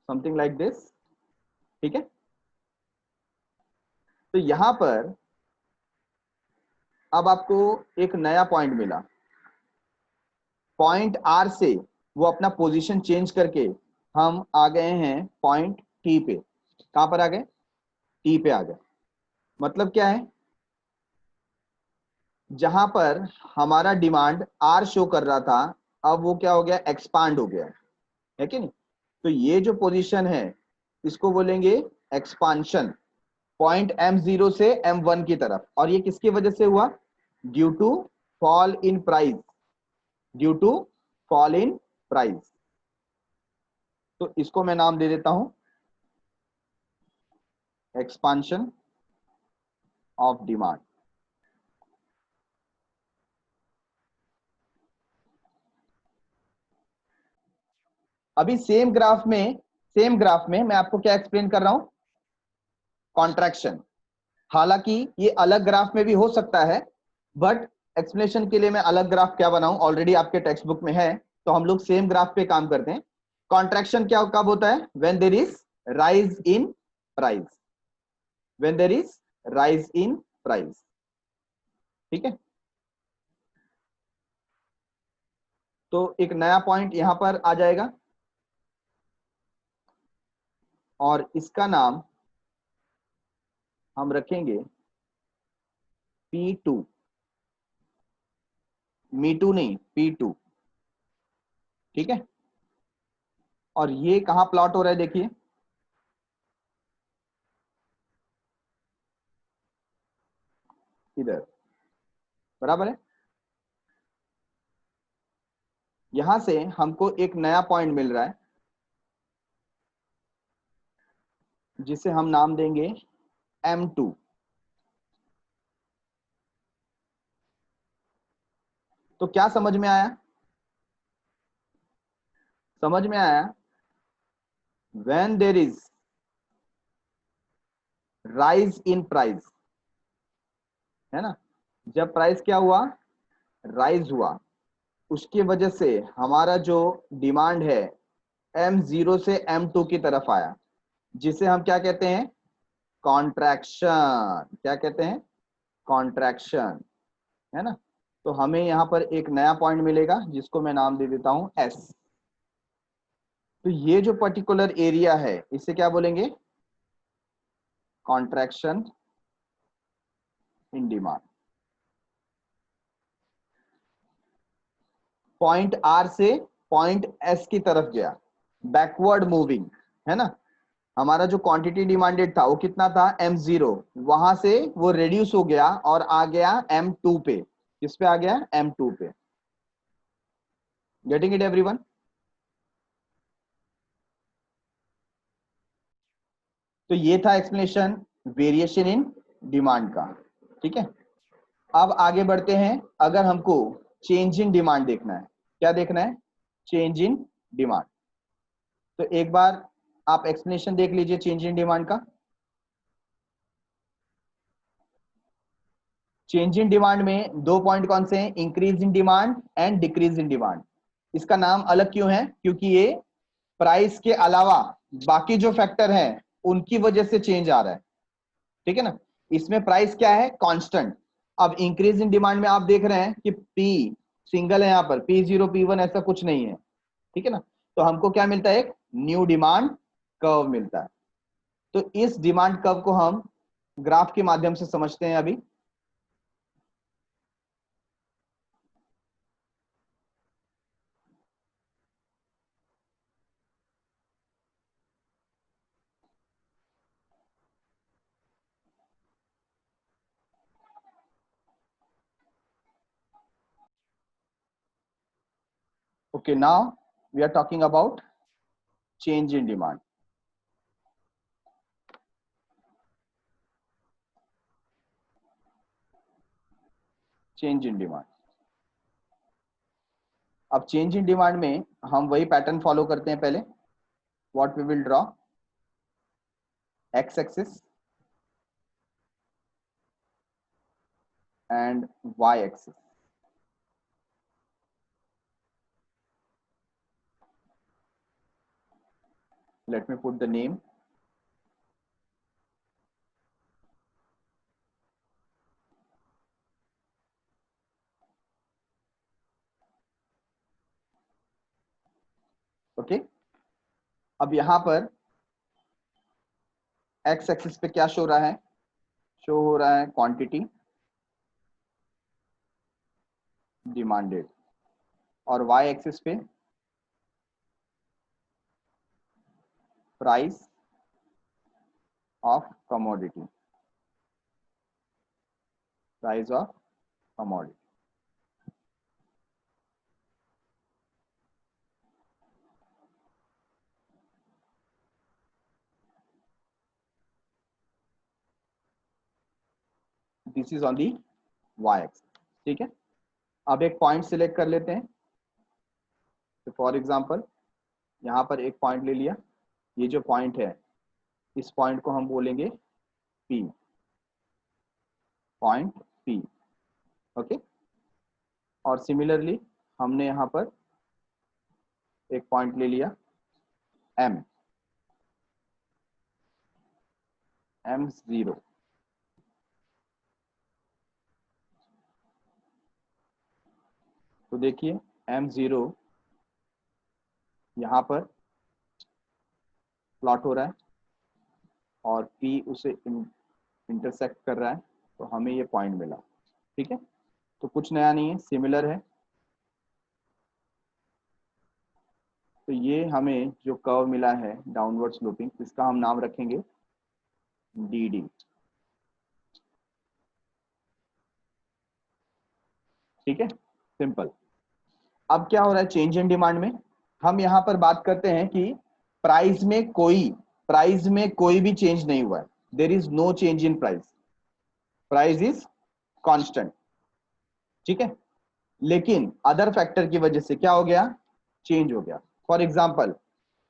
समथिंग लाइक दिस, ठीक है। तो यहां पर अब आपको एक नया पॉइंट मिला, पॉइंट आर से वो अपना पोजीशन चेंज करके हम आ गए हैं पॉइंट टी पे। कहां पर आ गए? टी पे आ गए। मतलब क्या है, जहां पर हमारा डिमांड आर शो कर रहा था, अब वो क्या हो गया, एक्सपांड हो गया है कि नहीं। तो ये जो पोजीशन है इसको बोलेंगे एक्सपांशन, पॉइंट M0 से M1 की तरफ। और ये किसकी वजह से हुआ? Due to fall in price, due to fall in price. तो इसको मैं नाम दे देता हूं एक्सपांशन ऑफ डिमांड। अभी सेम ग्राफ में मैं आपको क्या एक्सप्लेन कर रहा हूं? कॉन्ट्रैक्शन। हालांकि ये अलग ग्राफ में भी हो सकता है, बट एक्सप्लेनेशन के लिए मैं अलग ग्राफ क्या बनाऊं, ऑलरेडी आपके टेक्स्ट बुक में है, तो हम लोग सेम ग्राफ पे काम करते हैं। कॉन्ट्रैक्शन क्या कब होता है? When there is rise in price, when there is rise in price, ठीक है। तो एक नया पॉइंट यहां पर आ जाएगा और इसका नाम हम रखेंगे P2, मी2 नहीं, P2, ठीक है। और ये कहां प्लॉट हो रहा है देखिए, इधर, बराबर है। यहां से हमको एक नया पॉइंट मिल रहा है जिसे हम नाम देंगे M2। तो क्या समझ में आया? समझ में आया, when there is rise in price, है ना, जब प्राइस क्या हुआ, राइज हुआ, उसकी वजह से हमारा जो डिमांड है M0 से M2 की तरफ आया, जिसे हम क्या कहते हैं, कॉन्ट्रैक्शन। क्या कहते हैं? कॉन्ट्रैक्शन, है ना। तो हमें यहां पर एक नया पॉइंट मिलेगा जिसको मैं नाम दे देता हूं S। तो ये जो पर्टिकुलर एरिया है इसे क्या बोलेंगे? Contraction in demand. Point R से पॉइंट एस की तरफ गया, बैकवर्ड मूविंग, है ना। हमारा जो क्वांटिटी डिमांडेड था वो कितना था, M0, वहां से वो रिड्यूस हो गया और आ गया M2 पे। किस पे आ गया? M2 पे। Getting it everyone? तो ये था एक्सप्लेनेशन वेरिएशन इन डिमांड का, ठीक है। अब आगे बढ़ते हैं। अगर हमको चेंज इन डिमांड देखना है, क्या देखना है? Change in demand. तो एक बार आप एक्सप्लेनेशन देख लीजिए चेंज इन डिमांड का। चेंज इन डिमांड में दो पॉइंट कौन से हैं? Increase in demand and decrease in demand. इसका नाम अलग क्यों है? क्योंकि ये प्राइस के अलावा बाकी जो फैक्टर हैं उनकी वजह से चेंज आ रहा है, ठीक है ना। इसमें प्राइस क्या है? कांस्टेंट। अब इंक्रीज इन डिमांड में आप देख रहे हैं कि पी सिंगल है, यहां पर P0 P1 ऐसा कुछ नहीं है, ठीक है ना। तो हमको क्या मिलता है? एक न्यू डिमांड कर्व मिलता है। तो इस डिमांड कर्व को हम ग्राफ के माध्यम से समझते हैं अभी। Okay, now we are talking about change in demand. Change in demand. अब चेंज इन डिमांड में हम वही पैटर्न फॉलो करते हैं पहले। What we will draw, X axis and Y axis. Let me put the name. Okay, अब यहां पर एक्स एक्सिस पे क्या शो रहा है? शो हो रहा है क्वांटिटी डिमांडेड, और वाई एक्सिस पे price of commodity, price of commodity. This is on the Y axis. ठीक है, अब एक पॉइंट सिलेक्ट कर लेते हैं। तो फॉर एग्जांपल यहां पर एक पॉइंट ले लिया, ये जो पॉइंट है इस पॉइंट को हम बोलेंगे पी, पॉइंट पी। ओके, और सिमिलरली हमने यहां पर एक पॉइंट ले लिया एम, M0। तो देखिए M0 यहां पर प्लॉट हो रहा है और P उसे इंटरसेक्ट कर रहा है, तो हमें ये पॉइंट मिला। ठीक है, तो कुछ नया नहीं है, सिमिलर है। तो ये हमें जो कर्व मिला है डाउनवर्ड स्लोपिंग, इसका हम नाम रखेंगे DD। ठीक है, सिंपल। अब क्या हो रहा है चेंज इन डिमांड में? हम यहां पर बात करते हैं कि प्राइस में कोई भी चेंज नहीं हुआ है। There is no change in price, price is constant. ठीक है, लेकिन अदर फैक्टर की वजह से क्या हो गया? चेंज हो गया। For example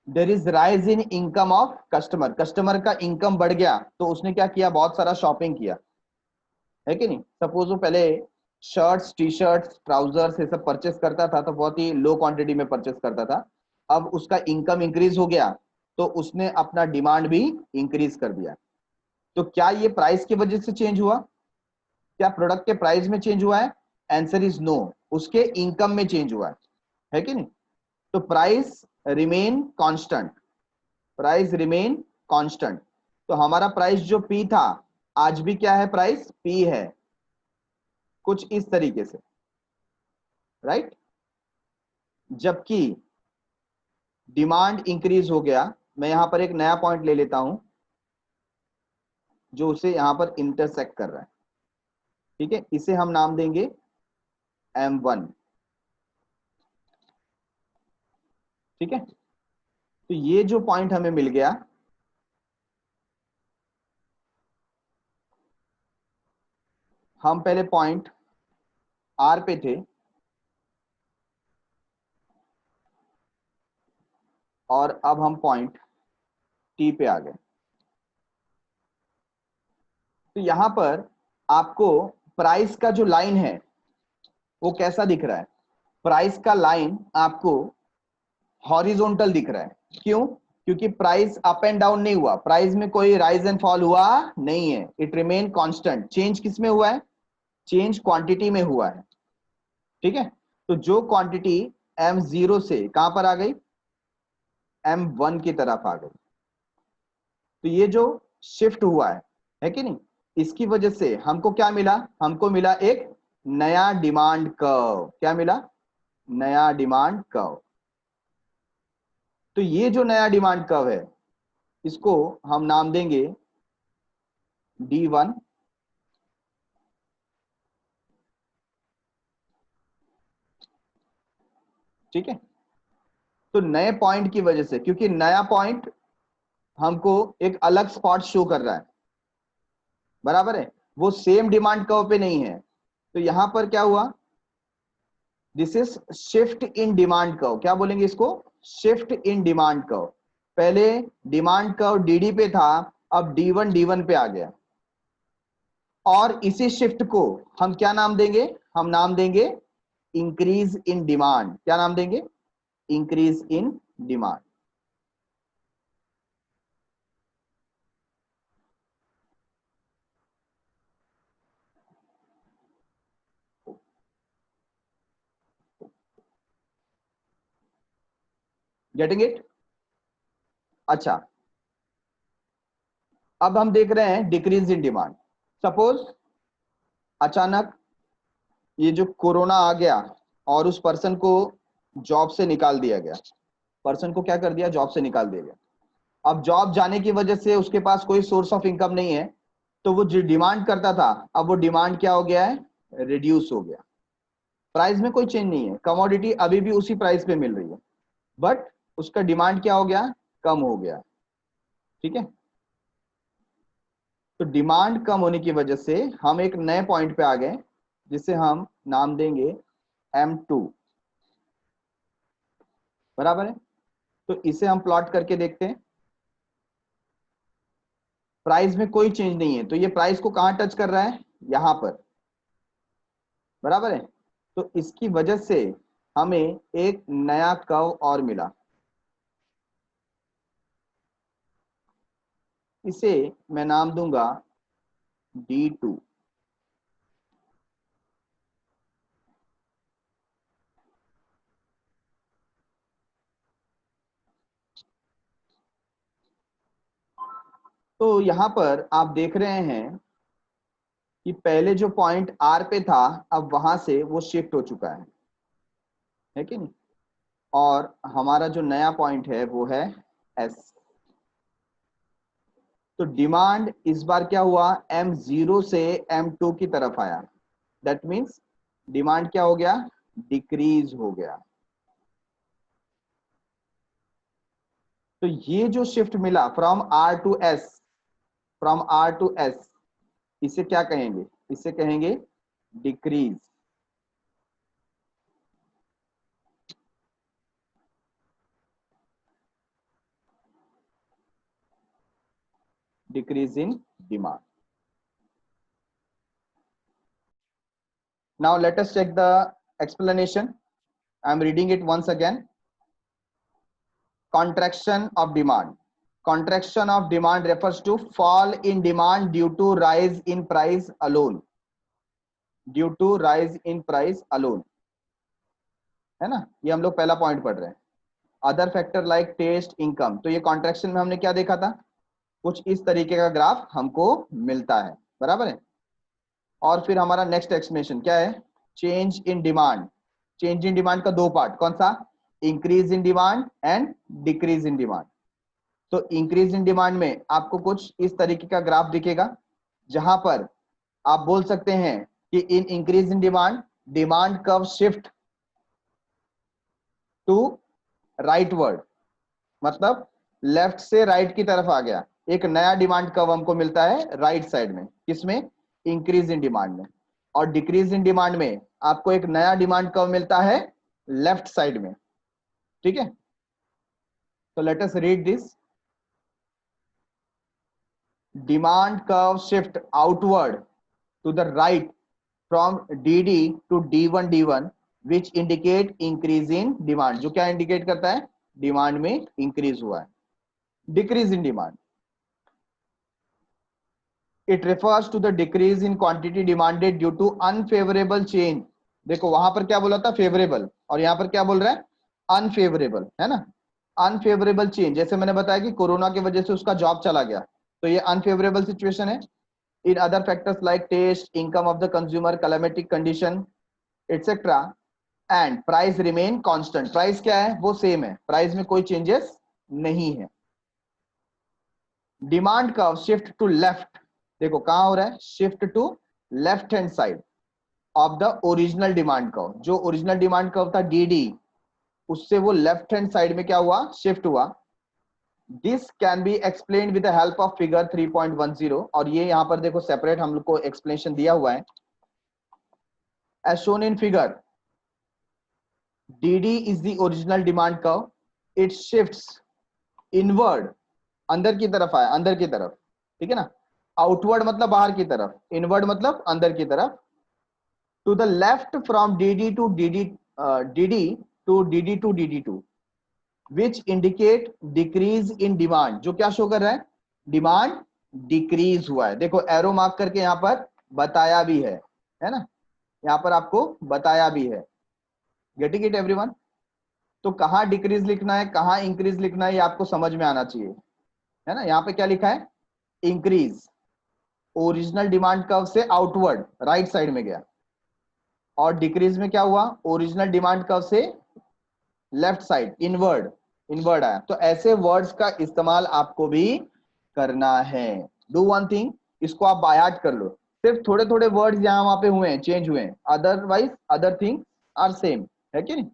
there is rise in income of customer, customer का इनकम बढ़ गया तो उसने क्या किया? बहुत सारा शॉपिंग किया, है कि नहीं? सपोज वो पहले शर्ट्स, टी शर्ट्स, ट्राउजर्स ये सब परचेस करता था तो बहुत ही लो क्वांटिटी में परचेस करता था। अब उसका इनकम इंक्रीज हो गया तो उसने अपना डिमांड भी इंक्रीज कर दिया। तो क्या ये प्राइस की वजह से चेंज हुआ? क्या प्रोडक्ट के प्राइस में चेंज हुआ है? आंसर इज नो, उसके इनकम में चेंज हुआ है कि नहीं? तो price remain constant, price remain constant. तो हमारा प्राइस जो पी था आज भी क्या है? प्राइस पी है, कुछ इस तरीके से, राइट? जबकि डिमांड इंक्रीज हो गया। मैं यहां पर एक नया पॉइंट ले लेता हूं जो उसे यहां पर इंटरसेक्ट कर रहा है। ठीक है, इसे हम नाम देंगे M1। ठीक है, तो ये जो पॉइंट हमें मिल गया, हम पहले पॉइंट R पे थे और अब हम पॉइंट T पे आ गए। तो यहां पर आपको प्राइस का जो लाइन है वो कैसा दिख रहा है? प्राइस का लाइन आपको हॉरिजॉन्टल दिख रहा है। क्यों? क्योंकि प्राइस अप एंड डाउन नहीं हुआ, प्राइस में कोई राइज एंड फॉल हुआ नहीं है, इट रिमेन कांस्टेंट। चेंज किस में हुआ है? चेंज क्वांटिटी में हुआ है। ठीक है, तो जो क्वांटिटी M0 से कहां पर आ गई? M1 की तरफ आ गई। तो ये जो शिफ्ट हुआ है कि नहीं, इसकी वजह से हमको क्या मिला? हमको मिला एक नया डिमांड कर्व। क्या मिला? नया डिमांड कर्व। तो ये जो नया डिमांड कर्व है इसको हम नाम देंगे D1। ठीक है, तो नए पॉइंट की वजह से, क्योंकि नया पॉइंट हमको एक अलग स्पॉट शो कर रहा है, बराबर है, वो सेम डिमांड कर्व पे नहीं है। तो यहां पर क्या हुआ? This is shift in demand curve. क्या बोलेंगे इसको? Shift in demand curve. पहले डिमांड कर्व DD पे था, अब D1 D1 पे आ गया। और इसी शिफ्ट को हम क्या नाम देंगे? हम नाम देंगे इंक्रीज इन डिमांड। क्या नाम देंगे? Increase in demand. Getting it? अच्छा, अब हम देख रहे हैं डिक्रीज इन डिमांड। सपोज अचानक ये जो कोरोना आ गया और उस पर्सन को जॉब से निकाल दिया गया। पर्सन को क्या कर दिया? जॉब से निकाल दिया गया। अब जॉब जाने की वजह से उसके पास कोई सोर्स ऑफ इनकम नहीं है, तो वो जो डिमांड करता था, अब वो डिमांड क्या हो गया है? रिड्यूस हो गया। प्राइस में कोई चेंज नहीं है, कमोडिटी अभी भी उसी प्राइस पे मिल रही है, बट उसका डिमांड क्या हो गया? कम हो गया। ठीक है, तो डिमांड कम होने की वजह से हम एक नए पॉइंट पे आ गए जिसे हम नाम देंगे M2। बराबर है? तो इसे हम प्लॉट करके देखते हैं। प्राइस में कोई चेंज नहीं है, तो ये प्राइस को कहां टच कर रहा है? यहां पर। बराबर है? तो इसकी वजह से हमें एक नया कर्व और मिला। इसे मैं नाम दूंगा D2। तो यहां पर आप देख रहे हैं कि पहले जो पॉइंट R पे था, अब वहां से वो शिफ्ट हो चुका है कि नहीं? और हमारा जो नया पॉइंट है वो है S। तो डिमांड इस बार क्या हुआ? M0 से M2 की तरफ आया। दैट मीन्स डिमांड क्या हो गया? डिक्रीज हो गया। तो ये जो शिफ्ट मिला from R to S, from R to S, इसे क्या कहेंगे? इसे कहेंगे decrease. Decrease in demand. Now let us check the explanation. I am reading it once again. Contraction of demand. Contraction of demand refers to fall in demand due to rise in price alone. Due to rise in price alone, है ना? ये हम लोग पहला point पढ़ रहे हैं। Other factor like taste, income. तो ये कॉन्ट्रैक्शन में हमने क्या देखा था? कुछ इस तरीके का ग्राफ हमको मिलता है। बराबर है? और फिर हमारा नेक्स्ट एक्सप्लेनेशन क्या है? Change in demand. Change in demand का दो पार्ट, कौन सा? Increase in demand and decrease in demand. तो इंक्रीज इन डिमांड में आपको कुछ इस तरीके का ग्राफ दिखेगा, जहां पर आप बोल सकते हैं कि in increase in demand, demand curve shift to rightward, मतलब लेफ्ट से राइट की तरफ आ गया। एक नया डिमांड कर्व हमको मिलता है राइट साइड में। किसमें? इंक्रीज इन डिमांड में। और डिक्रीज इन डिमांड में आपको एक नया डिमांड कर्व मिलता है लेफ्ट साइड में। ठीक है, तो let us read this. Demand curve shift outward to the right from DD to D1 D1 which indicate increase in demand. जो क्या इंडिकेट करता है? डिमांड में इंक्रीज हुआ है। Decrease in demand, it refers to the decrease in quantity demanded due to unfavourable change. देखो वहां पर क्या बोला था? फेवरेबल, और यहां पर क्या बोल रहा है? अनफेवरेबल, है ना? अनफेवरेबल चेंज, जैसे मैंने बताया कि कोरोना की वजह से उसका जॉब चला गया, तो ये अनफेवरेबल सिचुएशन है। In other factors like taste, income of the consumer, climatic condition etcetera, and price remain constant. Price क्या है? वो सेम है, प्राइस में कोई चेंजेस नहीं है। Demand curve shift to left, देखो कहां हो रहा है? Shift to left hand side of the original demand curve. जो ओरिजिनल डिमांड कर्व था DD, उससे वो लेफ्ट हैंड साइड में क्या हुआ? शिफ्ट हुआ। This can be explain with the help of figure 3.10। और ये यहां पर देखो सेपरेट हम लोग को एक्सप्लेनेशन दिया हुआ है। As shown in figure, DD is the original demand curve. It shifts inward, अंदर की तरफ आया, अंदर की तरफ। ठीक है ना? आउटवर्ड मतलब बाहर की तरफ, इनवर्ड मतलब अंदर की तरफ। To the left from DD to DD to DD2 which indicate decrease in demand. जो क्या शो कर रहा है? डिमांड डिक्रीज हुआ है। देखो एरो मार्क करके यहां पर बताया भी है ना? यहां पर आपको बताया भी है। Getting it everyone? तो कहाँ डिक्रीज लिखना है, कहाँ इंक्रीज लिखना है, ये आपको समझ में आना चाहिए, है ना। यहाँ पे क्या लिखा है, इंक्रीज, ओरिजिनल डिमांड कर्व से आउटवर्ड राइट साइड में गया, और डिक्रीज में क्या हुआ, ओरिजिनल डिमांड कर्व से लेफ्ट साइड इनवर्ड, इनवर्ड आया। तो ऐसे वर्ड्स का इस्तेमाल आपको भी करना है। डू वन थिंग, इसको आप बाय हार्ट कर लो। सिर्फ थोड़े थोड़े वर्ड्स यहाँ वहां पे हुए हैं, चेंज हुए हैं, otherwise other thing are same, है कि नहीं।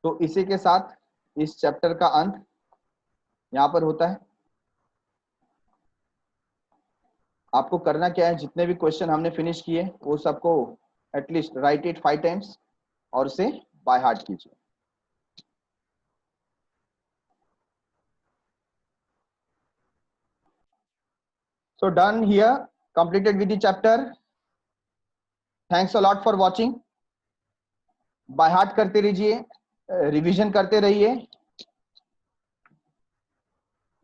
तो इसी के साथ इस चैप्टर का अंत यहाँ पर होता है। आपको करना क्या है, जितने भी क्वेश्चन हमने फिनिश किए वो सबको एटलीस्ट राइट इट 5 टाइम्स और उसे बाय हार्ट कीजिए। So done here, completed with the chapter. Thanks a lot for watching. By heart करते रहिए, रिवीजन करते रहिए,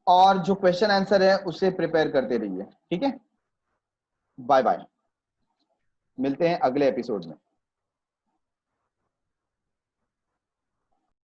और जो क्वेश्चन आंसर है उसे प्रिपेयर करते रहिए। ठीक है, बाय बाय, मिलते हैं अगले एपिसोड में।